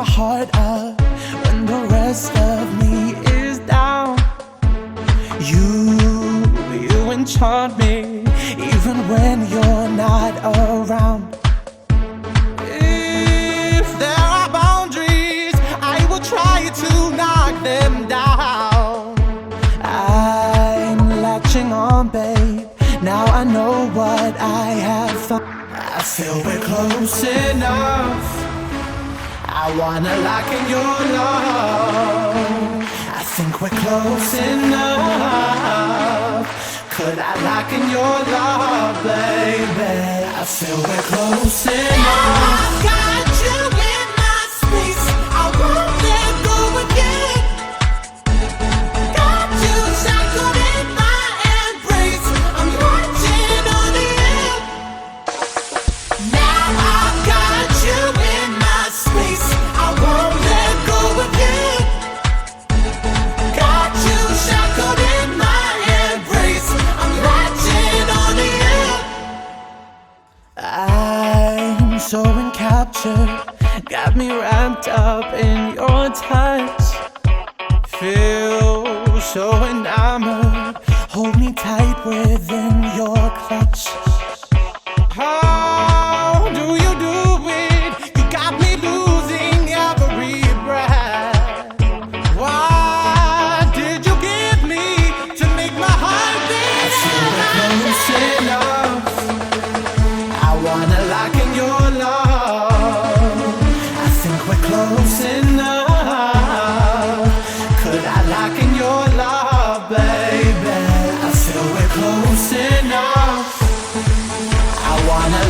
heart up when the rest of me is down. You enchant me even when you're not around. If there are boundaries, I will try to knock them down. I'm latching on, babe. Now I know what I have found. I feel we're close enough. I wanna lock in your love. I think we're close enough. Could I lock in your love, baby? I feel we're close enough. I've got you in my space. I won't let go again. Got you shackled in my embrace. I'm watching on the end. Now I've got you in my space. I won't let go again. Got you shackled in my embrace. I'm watching on the end. I'm so encaptured, got me wrapped up in your touch. Feel so enamored, hold me tight within your clutch. How do you do it? You got me losing every breath. What did you give me to make my heart beat? I feel we're close enough. I wanna lock in your love. I think we're close enough. Could I lock in your love, baby? I feel we're close enough. I wanna